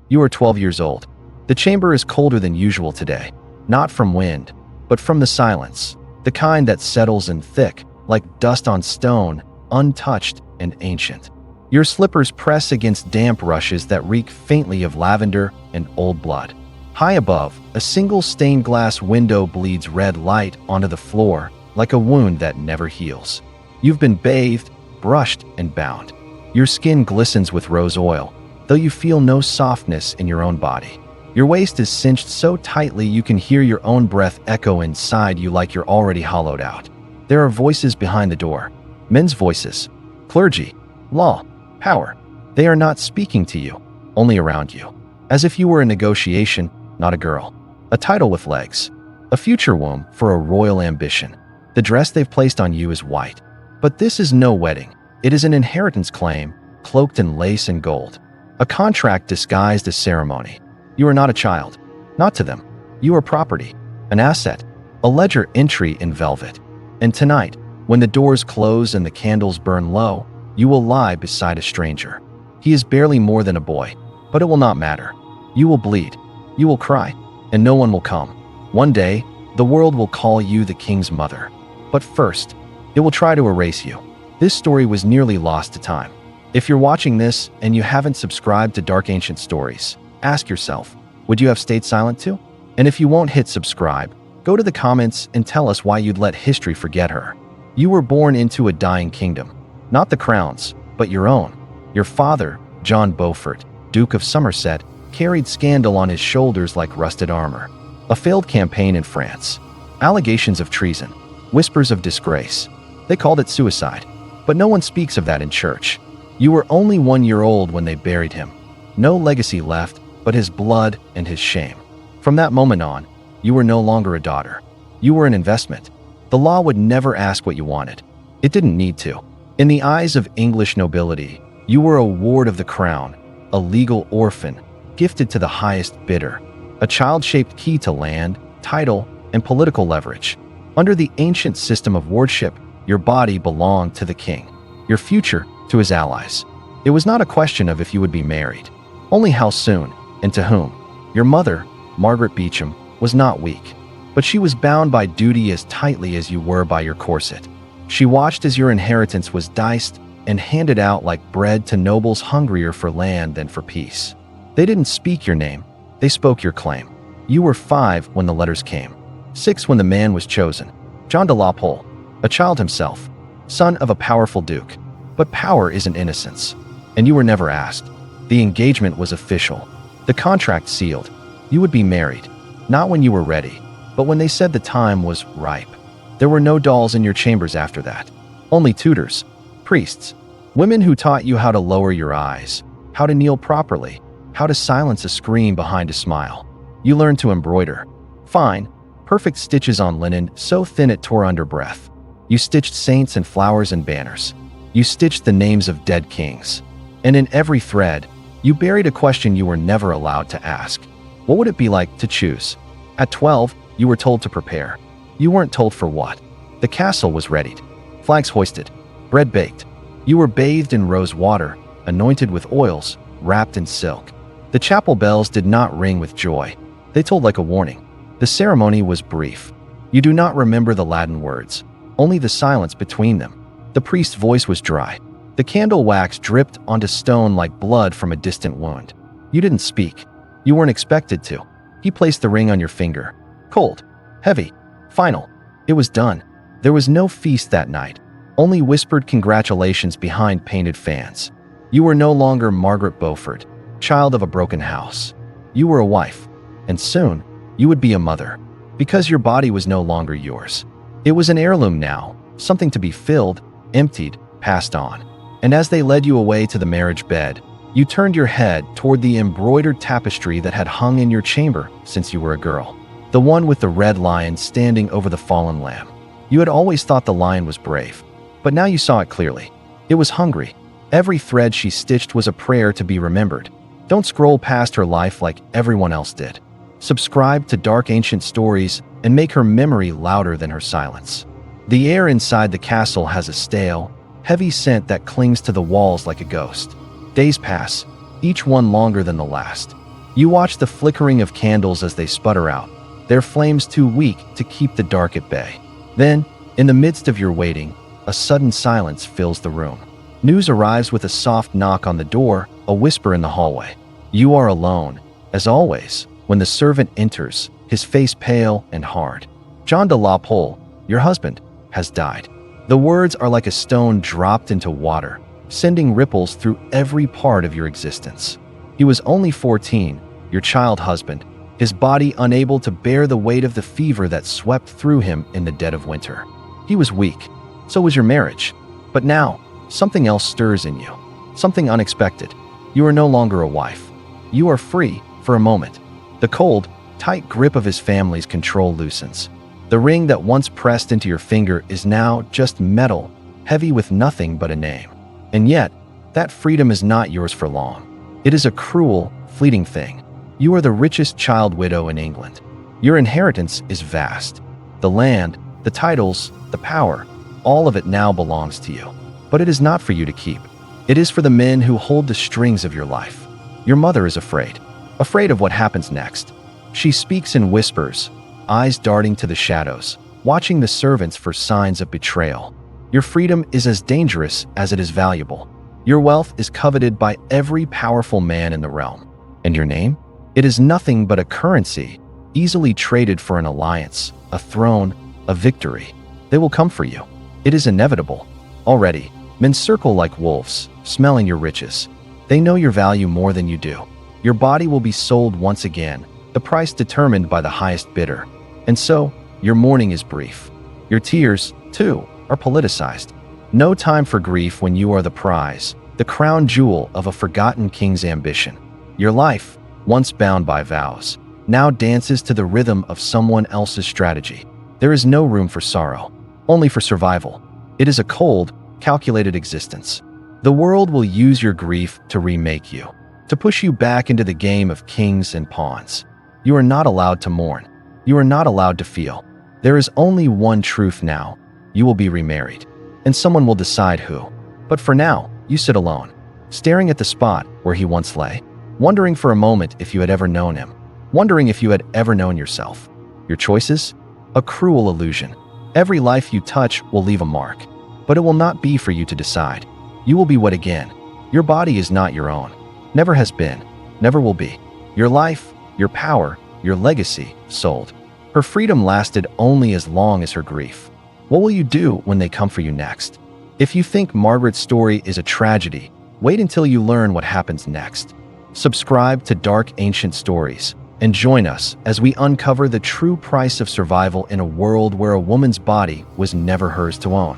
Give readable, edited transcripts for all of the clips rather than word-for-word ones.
You are 12 years old. The chamber is colder than usual today, not from wind, but from the silence, the kind that settles in thick, like dust on stone, untouched and ancient. Your slippers press against damp rushes that reek faintly of lavender and old blood. High above, a single stained glass window bleeds red light onto the floor like a wound that never heals. You've been bathed, brushed, and bound. Your skin glistens with rose oil, though you feel no softness in your own body. Your waist is cinched so tightly you can hear your own breath echo inside you like you're already hollowed out. There are voices behind the door. Men's voices. Clergy. Law. Power. They are not speaking to you, only around you. As if you were a negotiation, not a girl. A title with legs. A future womb for a royal ambition. The dress they've placed on you is white. But this is no wedding. It is an inheritance claim, cloaked in lace and gold. A contract disguised as ceremony. You are not a child. Not to them. You are property. An asset. A ledger entry in velvet. And tonight, when the doors close and the candles burn low, you will lie beside a stranger. He is barely more than a boy, but it will not matter. You will bleed. You will cry, and no one will come. One day, the world will call you the king's mother. But first, it will try to erase you. This story was nearly lost to time. If you're watching this and you haven't subscribed to Dark Ancient Stories, ask yourself, would you have stayed silent too? And if you won't hit subscribe, go to the comments and tell us why you'd let history forget her. You were born into a dying kingdom. Not the crown's, but your own. Your father, John Beaufort, Duke of Somerset, carried scandal on his shoulders like rusted armor. A failed campaign in France. Allegations of treason. Whispers of disgrace. They called it suicide. But no one speaks of that in church. You were only 1 year old when they buried him. No legacy left, but his blood and his shame. From that moment on, you were no longer a daughter. You were an investment. The law would never ask what you wanted. It didn't need to. In the eyes of English nobility, you were a ward of the crown, a legal orphan, gifted to the highest bidder, a child-shaped key to land, title, and political leverage. Under the ancient system of wardship, your body belonged to the king, your future to his allies. It was not a question of if you would be married, only how soon and to whom. Your mother, Margaret Beaufort, was not weak, but she was bound by duty as tightly as you were by your corset. She watched as your inheritance was diced and handed out like bread to nobles hungrier for land than for peace. They didn't speak your name, they spoke your claim. You were 5 when the letters came, 6 when the man was chosen, John de la Pole, a child himself, son of a powerful duke. But power isn't innocence, and you were never asked. The engagement was official, the contract sealed. You would be married, not when you were ready, but when they said the time was ripe. There were no dolls in your chambers after that. Only tutors, priests, women who taught you how to lower your eyes, how to kneel properly, how to silence a scream behind a smile. You learned to embroider. Fine, perfect stitches on linen so thin it tore under breath. You stitched saints and flowers and banners. You stitched the names of dead kings. And in every thread, you buried a question you were never allowed to ask. What would it be like to choose? At 12, you were told to prepare. You weren't told for what. The castle was readied. Flags hoisted. Bread baked. You were bathed in rose water, anointed with oils, wrapped in silk. The chapel bells did not ring with joy. They told like a warning. The ceremony was brief. You do not remember the Latin words, only the silence between them. The priest's voice was dry. The candle wax dripped onto stone like blood from a distant wound. You didn't speak. You weren't expected to. He placed the ring on your finger. Cold. Heavy. Final. It was done. There was no feast that night, only whispered congratulations behind painted fans. You were no longer Margaret Beaufort, child of a broken house. You were a wife, and soon you would be a mother, because your body was no longer yours. It was an heirloom now, something to be filled, emptied, passed on. And as they led you away to the marriage bed, you turned your head toward the embroidered tapestry that had hung in your chamber since you were a girl. The one with the red lion standing over the fallen lamb. You had always thought the lion was brave, but now you saw it clearly. It was hungry. Every thread she stitched was a prayer to be remembered. Don't scroll past her life like everyone else did. Subscribe to Dark Ancient Stories and make her memory louder than her silence. The air inside the castle has a stale, heavy scent that clings to the walls like a ghost. Days pass, each one longer than the last. You watch the flickering of candles as they sputter out, their flames too weak to keep the dark at bay. Then, in the midst of your waiting, a sudden silence fills the room. News arrives with a soft knock on the door, a whisper in the hallway. You are alone, as always, when the servant enters, his face pale and hard. John de la Pole, your husband, has died. The words are like a stone dropped into water, sending ripples through every part of your existence. He was only 14, your child husband, his body unable to bear the weight of the fever that swept through him in the dead of winter. He was weak. So was your marriage. But now, something else stirs in you. Something unexpected. You are no longer a wife. You are free, for a moment. The cold, tight grip of his family's control loosens. The ring that once pressed into your finger is now just metal, heavy with nothing but a name. And yet, that freedom is not yours for long. It is a cruel, fleeting thing. You are the richest child widow in England. Your inheritance is vast. The land, the titles, the power, all of it now belongs to you. But it is not for you to keep. It is for the men who hold the strings of your life. Your mother is afraid of what happens next. She speaks in whispers, eyes darting to the shadows, watching the servants for signs of betrayal. Your freedom is as dangerous as it is valuable. Your wealth is coveted by every powerful man in the realm. And your name? It is nothing but a currency, easily traded for an alliance, a throne, a victory. They will come for you. It is inevitable. Already, men circle like wolves, smelling your riches. They know your value more than you do. Your body will be sold once again, the price determined by the highest bidder. And so, your mourning is brief. Your tears, too, are politicized. No time for grief when you are the prize, the crown jewel of a forgotten king's ambition. Your life, once bound by vows, now dances to the rhythm of someone else's strategy. There is no room for sorrow, only for survival. It is a cold, calculated existence. The world will use your grief to remake you, to push you back into the game of kings and pawns. You are not allowed to mourn. You are not allowed to feel. There is only one truth now. You will be remarried, and someone will decide who. But for now, you sit alone, staring at the spot where he once lay, wondering for a moment if you had ever known him, wondering if you had ever known yourself. Your choices? A cruel illusion. Every life you touch will leave a mark, but it will not be for you to decide. You will be wed again. Your body is not your own. Never has been. Never will be. Your life, your power, your legacy, sold. Her freedom lasted only as long as her grief. What will you do when they come for you next? If you think Margaret's story is a tragedy, wait until you learn what happens next. Subscribe to Dark Ancient Stories and join us as we uncover the true price of survival in a world where a woman's body was never hers to own.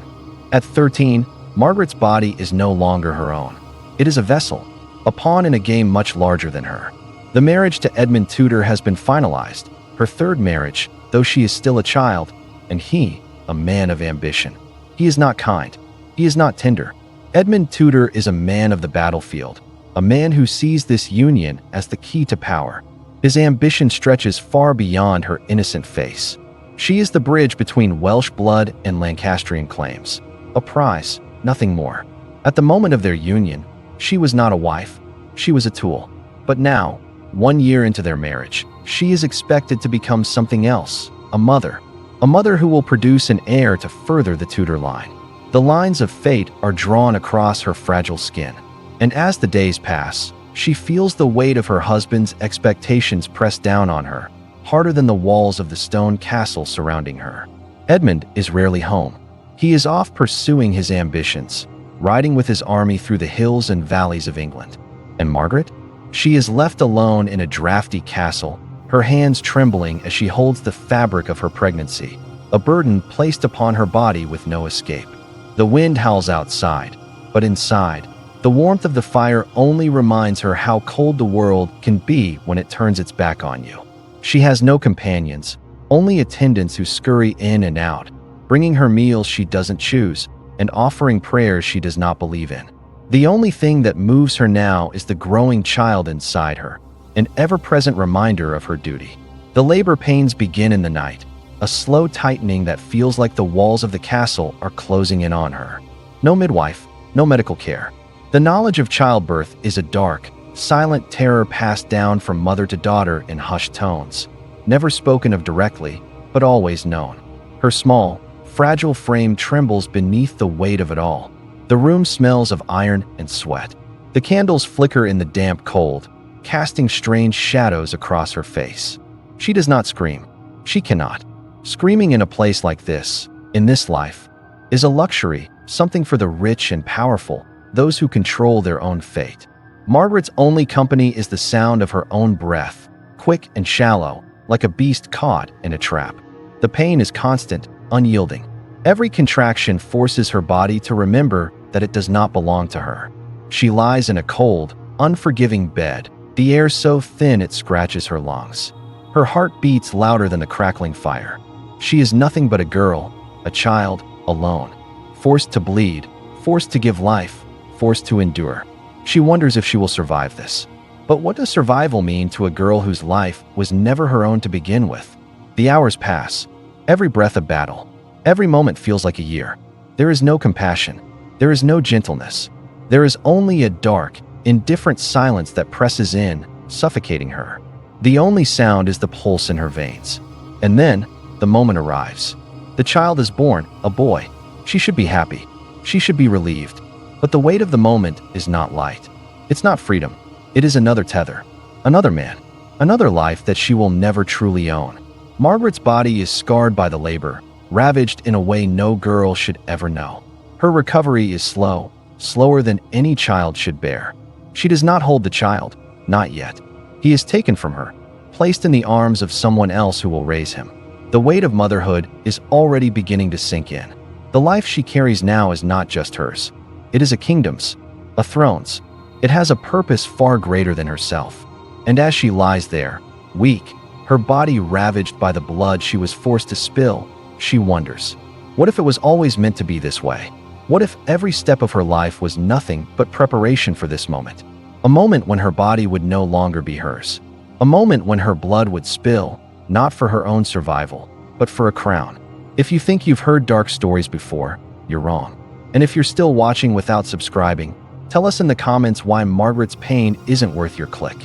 At 13, Margaret's body is no longer her own. It is a vessel, a pawn in a game much larger than her. The marriage to Edmund Tudor has been finalized, her third marriage, though she is still a child, and he, a man of ambition. He is not kind. He is not tender. Edmund Tudor is a man of the battlefield, a man who sees this union as the key to power. His ambition stretches far beyond her innocent face. She is the bridge between Welsh blood and Lancastrian claims. A prize, nothing more. At the moment of their union, she was not a wife, she was a tool. But now, 1 year into their marriage, she is expected to become something else, a mother who will produce an heir to further the Tudor line. The lines of fate are drawn across her fragile skin, and as the days pass, she feels the weight of her husband's expectations press down on her, harder than the walls of the stone castle surrounding her. Edmund is rarely home. He is off pursuing his ambitions, riding with his army through the hills and valleys of England. And Margaret? She is left alone in a drafty castle, her hands trembling as she holds the fabric of her pregnancy, a burden placed upon her body with no escape. The wind howls outside, but inside, the warmth of the fire only reminds her how cold the world can be when it turns its back on you. She has no companions, only attendants who scurry in and out, bringing her meals she doesn't choose and offering prayers she does not believe in. The only thing that moves her now is the growing child inside her, an ever-present reminder of her duty. The labor pains begin in the night, a slow tightening that feels like the walls of the castle are closing in on her. No midwife, no medical care. The knowledge of childbirth is a dark, silent terror passed down from mother to daughter in hushed tones, never spoken of directly, but always known. Her small, fragile frame trembles beneath the weight of it all. The room smells of iron and sweat. The candles flicker in the damp cold, casting strange shadows across her face. She does not scream. She cannot. Screaming in a place like this, in this life, is a luxury, something for the rich and powerful, those who control their own fate. Margaret's only company is the sound of her own breath, quick and shallow, like a beast caught in a trap. The pain is constant, unyielding. Every contraction forces her body to remember that it does not belong to her. She lies in a cold, unforgiving bed, the air so thin it scratches her lungs. Her heart beats louder than the crackling fire. She is nothing but a girl, a child, alone, forced to bleed, forced to give life, forced to endure. She wonders if she will survive this. But what does survival mean to a girl whose life was never her own to begin with? The hours pass, every breath a battle. Every moment feels like a year. There is no compassion. There is no gentleness. There is only a dark, indifferent silence that presses in, suffocating her. The only sound is the pulse in her veins. And then, the moment arrives. The child is born, a boy. She should be happy. She should be relieved. But the weight of the moment is not light. It's not freedom. It is another tether. Another man. Another life that she will never truly own. Margaret's body is scarred by the labor, ravaged in a way no girl should ever know. Her recovery is slow, slower than any child should bear. She does not hold the child, not yet. He is taken from her, placed in the arms of someone else who will raise him. The weight of motherhood is already beginning to sink in. The life she carries now is not just hers. It is a kingdom's, a throne's. It has a purpose far greater than herself. And as she lies there, weak, her body ravaged by the blood she was forced to spill, she wonders, what if it was always meant to be this way? What if every step of her life was nothing but preparation for this moment? A moment when her body would no longer be hers. A moment when her blood would spill, not for her own survival, but for a crown. If you think you've heard dark stories before, you're wrong. And if you're still watching without subscribing, tell us in the comments why Margaret's pain isn't worth your click.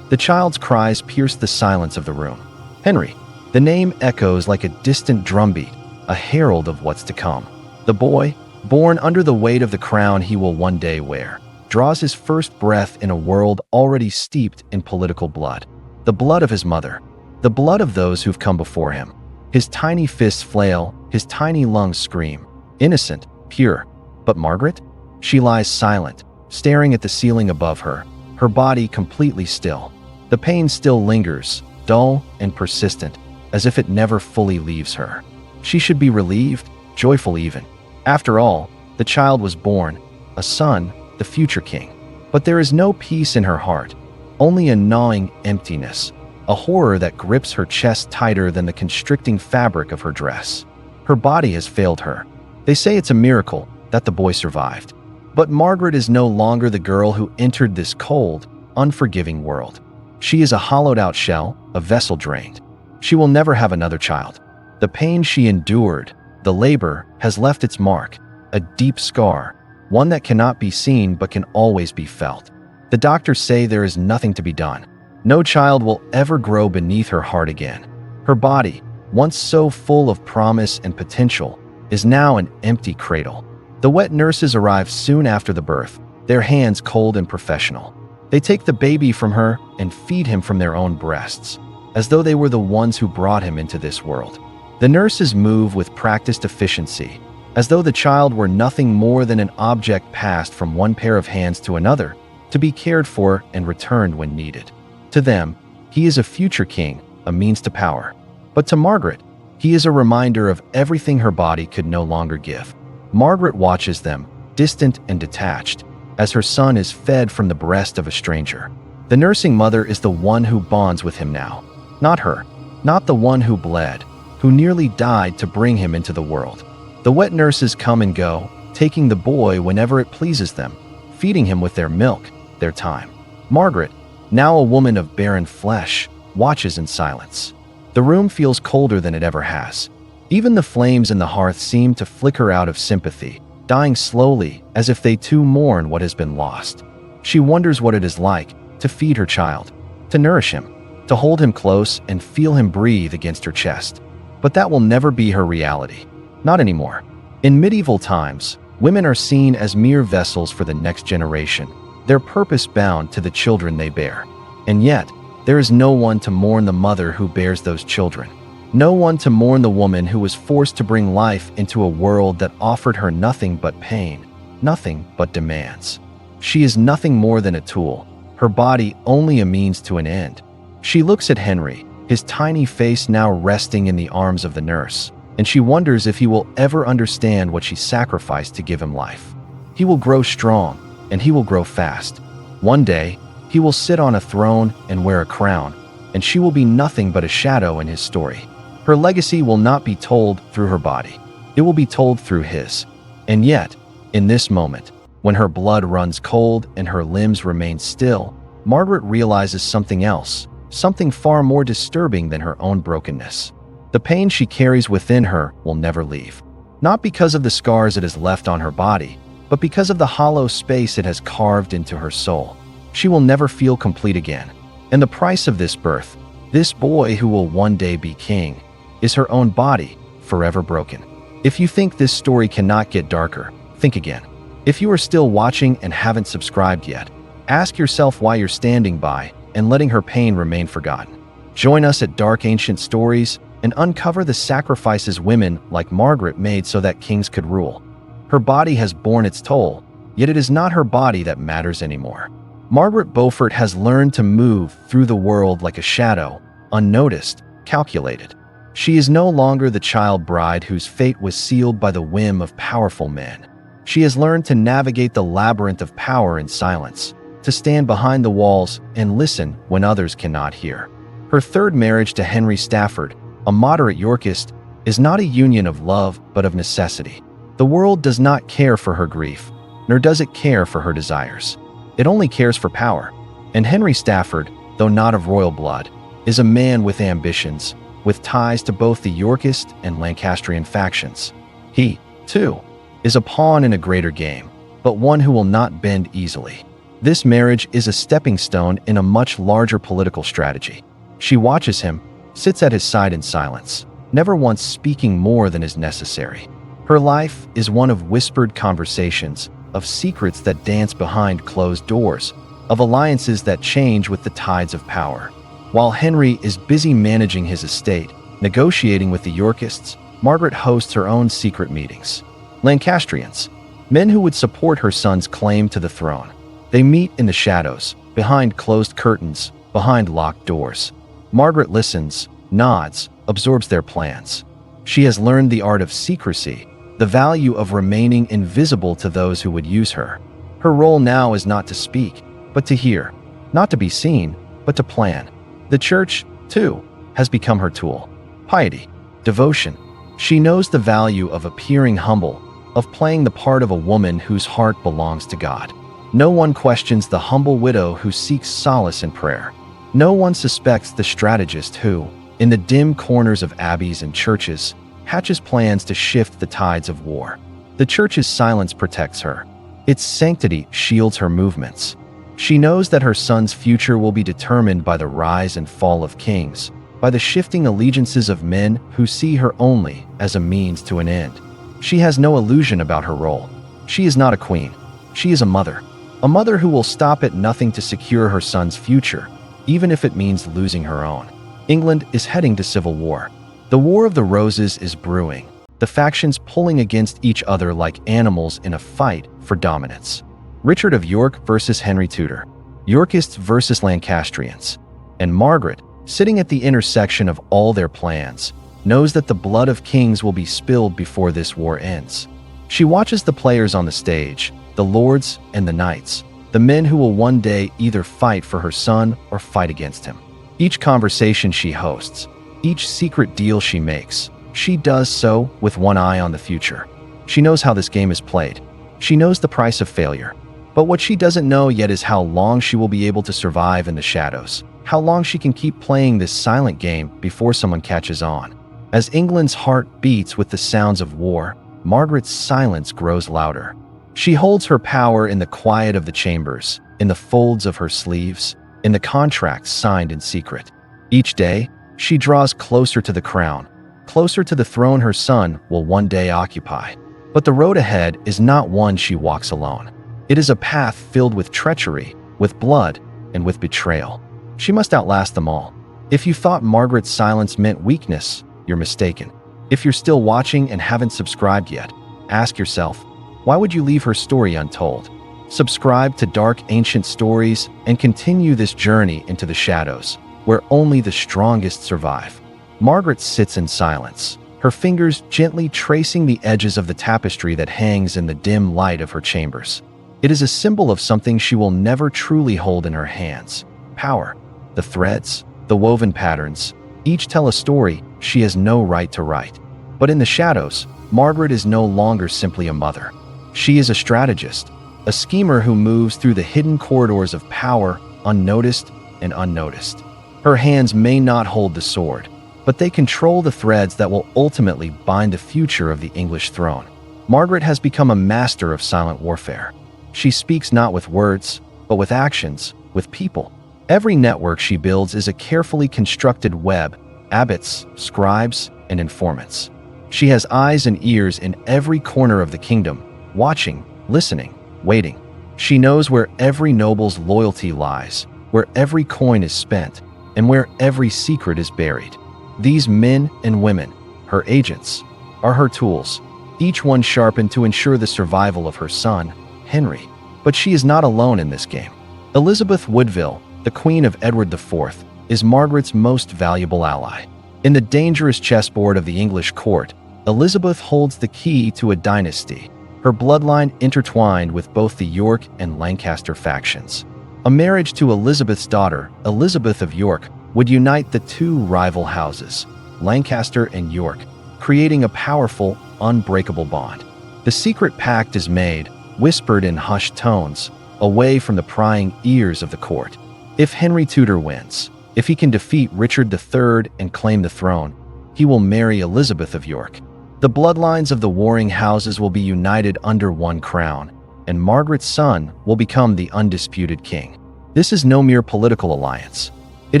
The child's cries pierce the silence of the room. Henry. The name echoes like a distant drumbeat, a herald of what's to come. The boy, born under the weight of the crown he will one day wear, draws his first breath in a world already steeped in political blood. The blood of his mother, the blood of those who've come before him. His tiny fists flail, his tiny lungs scream. Innocent, pure. But Margaret? She lies silent, staring at the ceiling above her, her body completely still. The pain still lingers, dull and persistent, as if it never fully leaves her. She should be relieved, joyful even. After all, the child was born, a son, the future king. But there is no peace in her heart, only a gnawing emptiness, a horror that grips her chest tighter than the constricting fabric of her dress. Her body has failed her. They say it's a miracle that the boy survived. But Margaret is no longer the girl who entered this cold, unforgiving world. She is a hollowed-out shell, a vessel drained. She will never have another child. The pain she endured, the labor, has left its mark, a deep scar, one that cannot be seen but can always be felt. The doctors say there is nothing to be done. No child will ever grow beneath her heart again. Her body, once so full of promise and potential, is now an empty cradle. The wet nurses arrive soon after the birth, their hands cold and professional. They take the baby from her and feed him from their own breasts, as though they were the ones who brought him into this world. The nurses move with practiced efficiency, as though the child were nothing more than an object passed from one pair of hands to another, to be cared for and returned when needed. To them, he is a future king, a means to power. But to Margaret, he is a reminder of everything her body could no longer give. Margaret watches them, distant and detached, as her son is fed from the breast of a stranger. The nursing mother is the one who bonds with him now. Not her, not the one who bled, who nearly died to bring him into the world. The wet nurses come and go, taking the boy whenever it pleases them, feeding him with their milk, their time. Margaret, now a woman of barren flesh, watches in silence. The room feels colder than it ever has. Even the flames in the hearth seem to flicker out of sympathy, dying slowly as if they too mourn what has been lost. She wonders what it is like, to feed her child, to nourish him, to hold him close and feel him breathe against her chest. But that will never be her reality. Not anymore. In medieval times, women are seen as mere vessels for the next generation, their purpose bound to the children they bear. And yet, there is no one to mourn the mother who bears those children. No one to mourn the woman who was forced to bring life into a world that offered her nothing but pain, nothing but demands. She is nothing more than a tool, her body only a means to an end. She looks at Henry, his tiny face now resting in the arms of the nurse, and she wonders if he will ever understand what she sacrificed to give him life. He will grow strong, and he will grow fast. One day, he will sit on a throne and wear a crown, and she will be nothing but a shadow in his story. Her legacy will not be told through her body. It will be told through his. And yet, in this moment, when her blood runs cold and her limbs remain still, Margaret realizes something else, something far more disturbing than her own brokenness. The pain she carries within her will never leave. Not because of the scars it has left on her body, but because of the hollow space it has carved into her soul. She will never feel complete again. And the price of this birth, this boy who will one day be king, is her own body, forever broken. If you think this story cannot get darker, think again. If you are still watching and haven't subscribed yet, ask yourself why you're standing by and letting her pain remain forgotten. Join us at Dark Ancient Stories and uncover the sacrifices women like Margaret made so that kings could rule. Her body has borne its toll, yet it is not her body that matters anymore. Margaret Beaufort has learned to move through the world like a shadow, unnoticed, calculated. She is no longer the child bride whose fate was sealed by the whim of powerful men. She has learned to navigate the labyrinth of power in silence, to stand behind the walls and listen when others cannot hear. Her third marriage to Henry Stafford, a moderate Yorkist, is not a union of love but of necessity. The world does not care for her grief, nor does it care for her desires. It only cares for power. And Henry Stafford, though not of royal blood, is a man with ambitions, with ties to both the Yorkist and Lancastrian factions. He, too, is a pawn in a greater game, but one who will not bend easily. This marriage is a stepping stone in a much larger political strategy. She watches him, sits at his side in silence, never once speaking more than is necessary. Her life is one of whispered conversations, of secrets that dance behind closed doors, of alliances that change with the tides of power. While Henry is busy managing his estate, negotiating with the Yorkists, Margaret hosts her own secret meetings. Lancastrians, men who would support her son's claim to the throne. They meet in the shadows, behind closed curtains, behind locked doors. Margaret listens, nods, absorbs their plans. She has learned the art of secrecy, the value of remaining invisible to those who would use her. Her role now is not to speak, but to hear, not to be seen, but to plan. The church, too, has become her tool. Piety, devotion. She knows the value of appearing humble, of playing the part of a woman whose heart belongs to God. No one questions the humble widow who seeks solace in prayer. No one suspects the strategist who, in the dim corners of abbeys and churches, hatches plans to shift the tides of war. The church's silence protects her. Its sanctity shields her movements. She knows that her son's future will be determined by the rise and fall of kings, by the shifting allegiances of men who see her only as a means to an end. She has no illusion about her role. She is not a queen. She is a mother who will stop at nothing to secure her son's future, even if it means losing her own. England is heading to civil war. The War of the Roses is brewing, the factions pulling against each other like animals in a fight for dominance. Richard of York versus Henry Tudor, Yorkists versus Lancastrians, and Margaret, sitting at the intersection of all their plans, knows that the blood of kings will be spilled before this war ends. She watches the players on the stage, the lords and the knights, the men who will one day either fight for her son or fight against him. Each conversation she hosts, each secret deal she makes, she does so with one eye on the future. She knows how this game is played. She knows the price of failure. But what she doesn't know yet is how long she will be able to survive in the shadows, how long she can keep playing this silent game before someone catches on. As England's heart beats with the sounds of war, Margaret's silence grows louder. She holds her power in the quiet of the chambers, in the folds of her sleeves, in the contracts signed in secret. Each day, she draws closer to the crown, closer to the throne her son will one day occupy. But the road ahead is not one she walks alone. It is a path filled with treachery, with blood, and with betrayal. She must outlast them all. If you thought Margaret's silence meant weakness, you're mistaken. If you're still watching and haven't subscribed yet, ask yourself, why would you leave her story untold? Subscribe to Dark Ancient Stories and continue this journey into the shadows, where only the strongest survive. Margaret sits in silence, her fingers gently tracing the edges of the tapestry that hangs in the dim light of her chambers. It is a symbol of something she will never truly hold in her hands: power. The threads, the woven patterns, each tell a story she has no right to write. But in the shadows, Margaret is no longer simply a mother. She is a strategist, a schemer who moves through the hidden corridors of power, unnoticed and unnoticed. Her hands may not hold the sword, but they control the threads that will ultimately bind the future of the English throne. Margaret has become a master of silent warfare. She speaks not with words, but with actions, with people. Every network she builds is a carefully constructed web, abbots, scribes, and informants. She has eyes and ears in every corner of the kingdom, watching, listening, waiting. She knows where every noble's loyalty lies, where every coin is spent, and where every secret is buried. These men and women, her agents, are her tools, each one sharpened to ensure the survival of her son, Henry. But she is not alone in this game. Elizabeth Woodville, the Queen of Edward IV, is Margaret's most valuable ally. In the dangerous chessboard of the English court, Elizabeth holds the key to a dynasty, her bloodline intertwined with both the York and Lancaster factions. A marriage to Elizabeth's daughter, Elizabeth of York, would unite the two rival houses, Lancaster and York, creating a powerful, unbreakable bond. The secret pact is made, whispered in hushed tones, away from the prying ears of the court. If Henry Tudor wins, if he can defeat Richard III and claim the throne, he will marry Elizabeth of York. The bloodlines of the warring houses will be united under one crown, and Margaret's son will become the undisputed king. This is no mere political alliance. It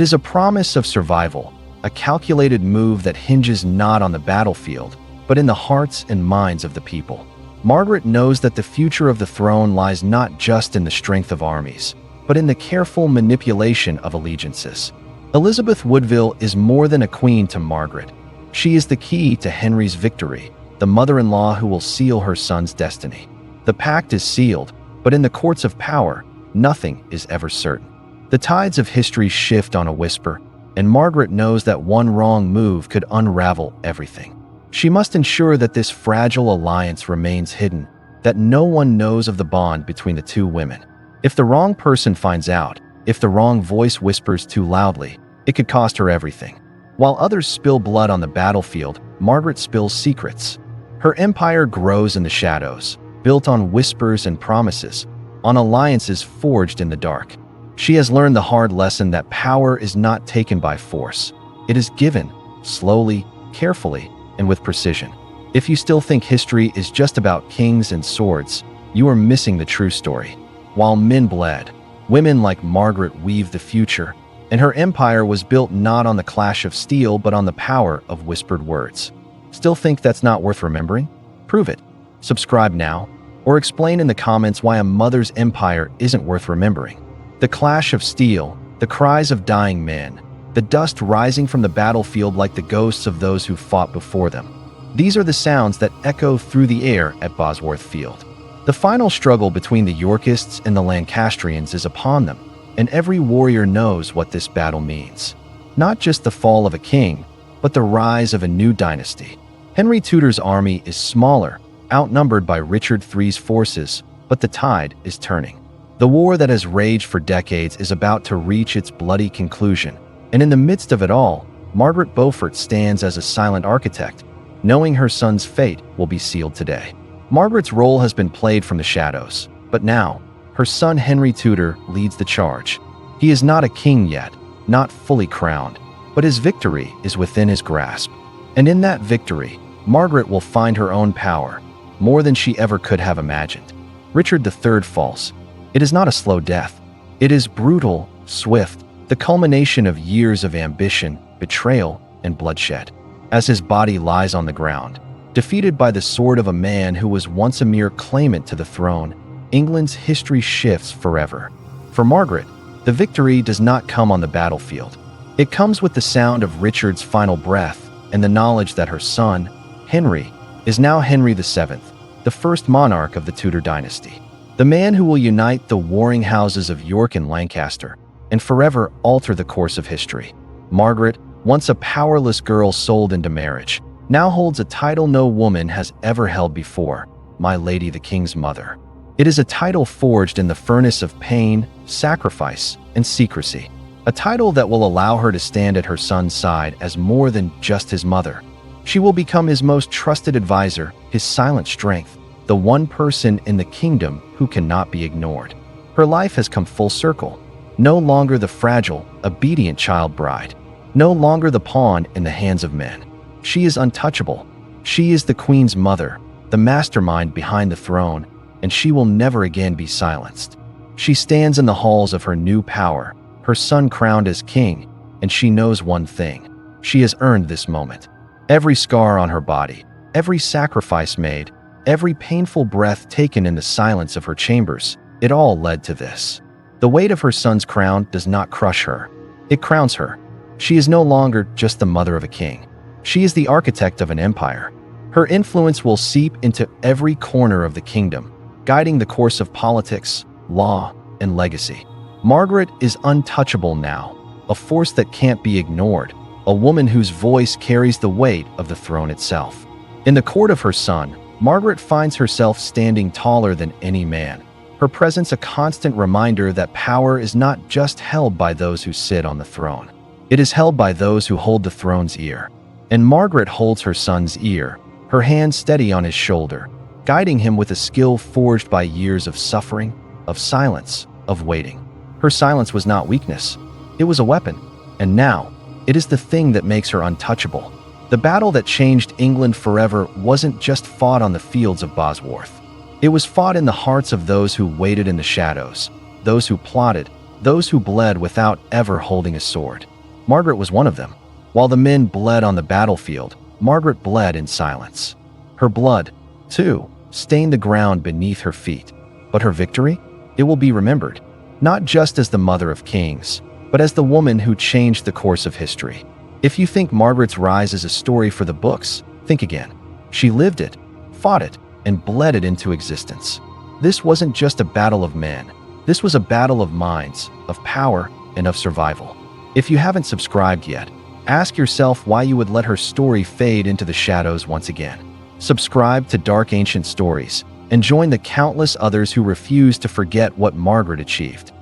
is a promise of survival, a calculated move that hinges not on the battlefield, but in the hearts and minds of the people. Margaret knows that the future of the throne lies not just in the strength of armies, but in the careful manipulation of allegiances. Elizabeth Woodville is more than a queen to Margaret. She is the key to Henry's victory, the mother-in-law who will seal her son's destiny. The pact is sealed, but in the courts of power, nothing is ever certain. The tides of history shift on a whisper, and Margaret knows that one wrong move could unravel everything. She must ensure that this fragile alliance remains hidden, that no one knows of the bond between the two women. If the wrong person finds out, if the wrong voice whispers too loudly, it could cost her everything. While others spill blood on the battlefield, Margaret spills secrets. Her empire grows in the shadows, built on whispers and promises, on alliances forged in the dark. She has learned the hard lesson that power is not taken by force. It is given, slowly, carefully, and with precision. If you still think history is just about kings and swords, you are missing the true story. While men bled, women like Margaret weaved the future, and her empire was built not on the clash of steel but on the power of whispered words. Still think that's not worth remembering? Prove it. Subscribe now, or explain in the comments why a mother's empire isn't worth remembering. The clash of steel, the cries of dying men, the dust rising from the battlefield like the ghosts of those who fought before them. These are the sounds that echo through the air at Bosworth Field. The final struggle between the Yorkists and the Lancastrians is upon them, and every warrior knows what this battle means. Not just the fall of a king, but the rise of a new dynasty. Henry Tudor's army is smaller, outnumbered by Richard III's forces, but the tide is turning. The war that has raged for decades is about to reach its bloody conclusion, and in the midst of it all, Margaret Beaufort stands as a silent architect, knowing her son's fate will be sealed today. Margaret's role has been played from the shadows, but now, her son Henry Tudor leads the charge. He is not a king yet, not fully crowned, but his victory is within his grasp. And in that victory, Margaret will find her own power, more than she ever could have imagined. Richard III falls. It is not a slow death. It is brutal, swift, the culmination of years of ambition, betrayal, and bloodshed. As his body lies on the ground, defeated by the sword of a man who was once a mere claimant to the throne, England's history shifts forever. For Margaret, the victory does not come on the battlefield. It comes with the sound of Richard's final breath and the knowledge that her son, Henry, is now Henry VII, the first monarch of the Tudor dynasty. The man who will unite the warring houses of York and Lancaster and forever alter the course of history. Margaret, once a powerless girl sold into marriage, now holds a title no woman has ever held before, My Lady the King's Mother. It is a title forged in the furnace of pain, sacrifice, and secrecy. A title that will allow her to stand at her son's side as more than just his mother. She will become his most trusted advisor, his silent strength, the one person in the kingdom who cannot be ignored. Her life has come full circle. No longer the fragile, obedient child bride. No longer the pawn in the hands of men. She is untouchable. She is the queen's mother, the mastermind behind the throne, and she will never again be silenced. She stands in the halls of her new power, her son crowned as king, and she knows one thing. She has earned this moment. Every scar on her body, every sacrifice made, every painful breath taken in the silence of her chambers, it all led to this. The weight of her son's crown does not crush her. It crowns her. She is no longer just the mother of a king. She is the architect of an empire. Her influence will seep into every corner of the kingdom, guiding the course of politics, law, and legacy. Margaret is untouchable now, a force that can't be ignored, a woman whose voice carries the weight of the throne itself. In the court of her son, Margaret finds herself standing taller than any man, her presence a constant reminder that power is not just held by those who sit on the throne. It is held by those who hold the throne's ear. And Margaret holds her son's ear, her hand steady on his shoulder, guiding him with a skill forged by years of suffering, of silence, of waiting. Her silence was not weakness. It was a weapon. And now, it is the thing that makes her untouchable. The battle that changed England forever wasn't just fought on the fields of Bosworth. It was fought in the hearts of those who waited in the shadows, those who plotted, those who bled without ever holding a sword. Margaret was one of them. While the men bled on the battlefield, Margaret bled in silence. Her blood, too, stained the ground beneath her feet. But her victory? It will be remembered, not just as the mother of kings, but as the woman who changed the course of history. If you think Margaret's rise is a story for the books, think again. She lived it, fought it, and bled it into existence. This wasn't just a battle of men. This was a battle of minds, of power, and of survival. If you haven't subscribed yet, ask yourself why you would let her story fade into the shadows once again. Subscribe to Dark Ancient Stories and join the countless others who refuse to forget what Margaret achieved.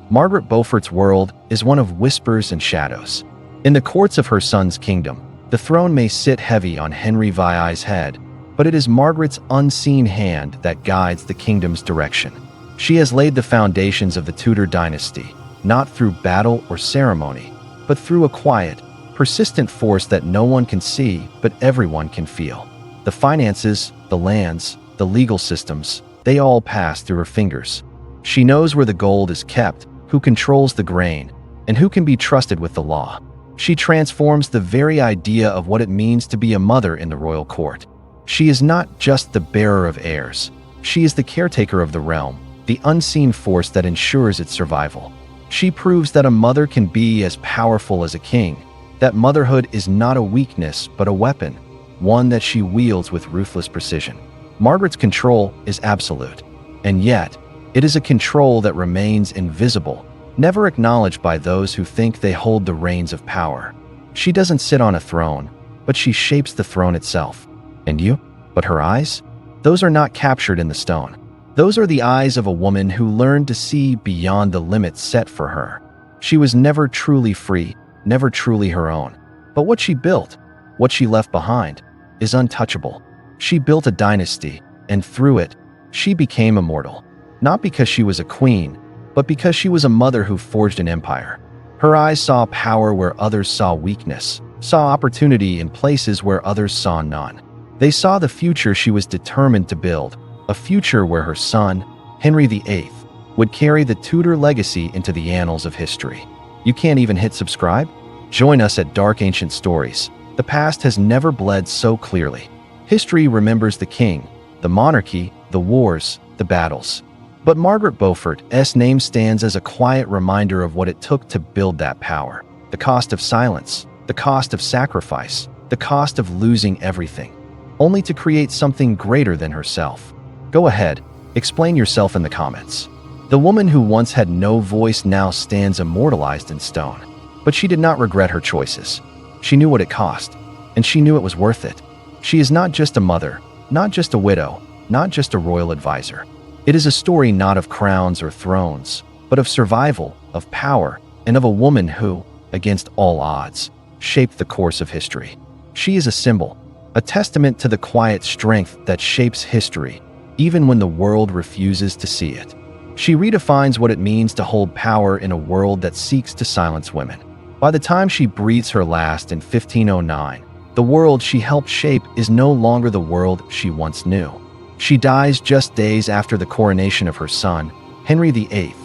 Margaret Beaufort's world is one of whispers and shadows. In the courts of her son's kingdom, the throne may sit heavy on Henry VI's head, but it is Margaret's unseen hand that guides the kingdom's direction. She has laid the foundations of the Tudor dynasty, not through battle or ceremony, but through a quiet, persistent force that no one can see but everyone can feel. The finances, the lands, the legal systems, they all pass through her fingers. She knows where the gold is kept, who controls the grain, and who can be trusted with the law. She transforms the very idea of what it means to be a mother in the royal court. She is not just the bearer of heirs. She is the caretaker of the realm, the unseen force that ensures its survival. She proves that a mother can be as powerful as a king, that motherhood is not a weakness but a weapon, one that she wields with ruthless precision. Margaret's control is absolute, and yet, it is a control that remains invisible, never acknowledged by those who think they hold the reins of power. She doesn't sit on a throne, but she shapes the throne itself. And you? But her eyes? Those are not captured in the stone. Those are the eyes of a woman who learned to see beyond the limits set for her. She was never truly free, never truly her own. But what she built, what she left behind, is untouchable. She built a dynasty, and through it, she became immortal. Not because she was a queen, but because she was a mother who forged an empire. Her eyes saw power where others saw weakness, saw opportunity in places where others saw none. They saw the future she was determined to build, a future where her son, Henry VIII, would carry the Tudor legacy into the annals of history. You can't even hit subscribe? Join us at Dark Ancient Stories. The past has never bled so clearly. History remembers the king, the monarchy, the wars, the battles. But Margaret Beaufort's name stands as a quiet reminder of what it took to build that power. The cost of silence, the cost of sacrifice, the cost of losing everything, only to create something greater than herself. Go ahead, explain yourself in the comments. The woman who once had no voice now stands immortalized in stone. But she did not regret her choices. She knew what it cost, and she knew it was worth it. She is not just a mother, not just a widow, not just a royal advisor. It is a story not of crowns or thrones, but of survival, of power, and of a woman who, against all odds, shaped the course of history. She is a symbol, a testament to the quiet strength that shapes history, even when the world refuses to see it. She redefines what it means to hold power in a world that seeks to silence women. By the time she breathes her last in 1509, the world she helped shape is no longer the world she once knew. She dies just days after the coronation of her son, Henry VIII,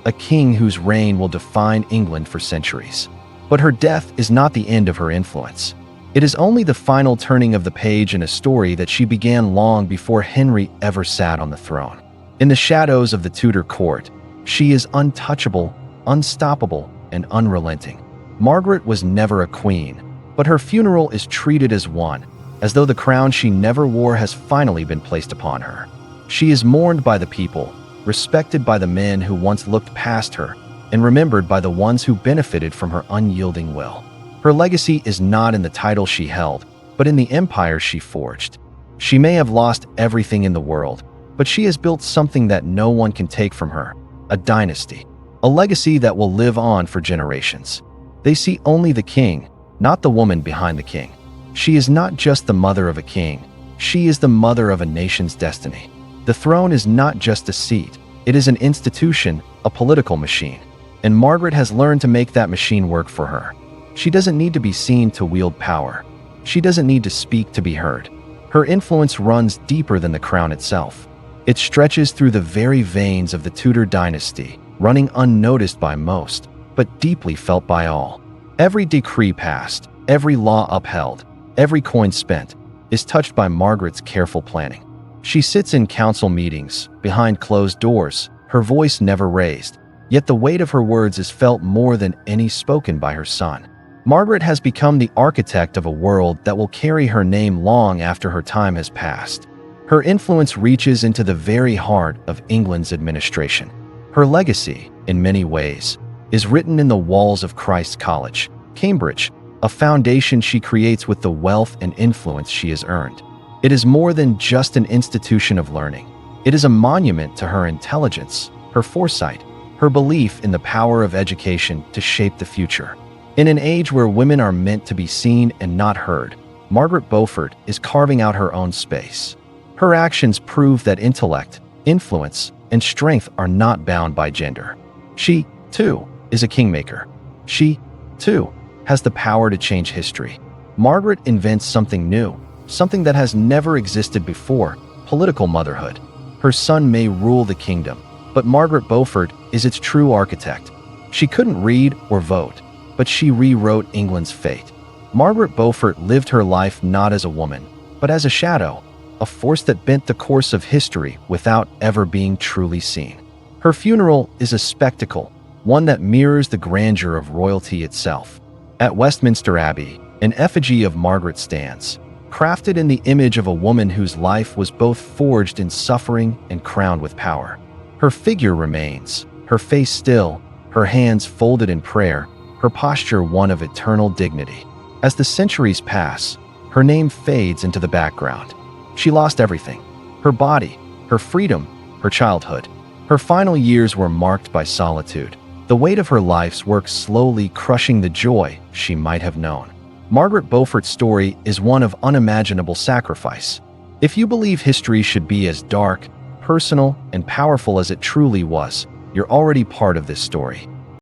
a king whose reign will define England for centuries. But her death is not the end of her influence. It is only the final turning of the page in a story that she began long before Henry ever sat on the throne. In the shadows of the Tudor court, she is untouchable, unstoppable, and unrelenting. Margaret was never a queen, but her funeral is treated as one, as though the crown she never wore has finally been placed upon her. She is mourned by the people, respected by the men who once looked past her, and remembered by the ones who benefited from her unyielding will. Her legacy is not in the title she held, but in the empire she forged. She may have lost everything in the world, but she has built something that no one can take from her, a dynasty, a legacy that will live on for generations. They see only the king, not the woman behind the king. She is not just the mother of a king, she is the mother of a nation's destiny. The throne is not just a seat, it is an institution, a political machine. And Margaret has learned to make that machine work for her. She doesn't need to be seen to wield power. She doesn't need to speak to be heard. Her influence runs deeper than the crown itself. It stretches through the very veins of the Tudor dynasty, running unnoticed by most, but deeply felt by all. Every decree passed, every law upheld, every coin spent, is touched by Margaret's careful planning. She sits in council meetings, behind closed doors, her voice never raised, yet the weight of her words is felt more than any spoken by her son. Margaret has become the architect of a world that will carry her name long after her time has passed. Her influence reaches into the very heart of England's administration. Her legacy, in many ways, is written in the walls of Christ's College, Cambridge, a foundation she creates with the wealth and influence she has earned. It is more than just an institution of learning. It is a monument to her intelligence, her foresight, her belief in the power of education to shape the future. In an age where women are meant to be seen and not heard, Margaret Beaufort is carving out her own space. Her actions prove that intellect, influence, and strength are not bound by gender. She, too, is a kingmaker. She, too, has the power to change history. Margaret invents something new, something that has never existed before: political motherhood. Her son may rule the kingdom, but Margaret Beaufort is its true architect. She couldn't read or vote, but she rewrote England's fate. Margaret Beaufort lived her life not as a woman, but as a shadow, a force that bent the course of history without ever being truly seen. Her funeral is a spectacle, one that mirrors the grandeur of royalty itself. At Westminster Abbey, an effigy of Margaret stands, crafted in the image of a woman whose life was both forged in suffering and crowned with power. Her figure remains, her face still, her hands folded in prayer, her posture one of eternal dignity. As the centuries pass, her name fades into the background. She lost everything: her body, her freedom, her childhood. Her final years were marked by solitude, the weight of her life's work slowly crushing the joy she might have known. Margaret Beaufort's story is one of unimaginable sacrifice. If you believe history should be as dark, personal, and powerful as it truly was, you're already part of this story.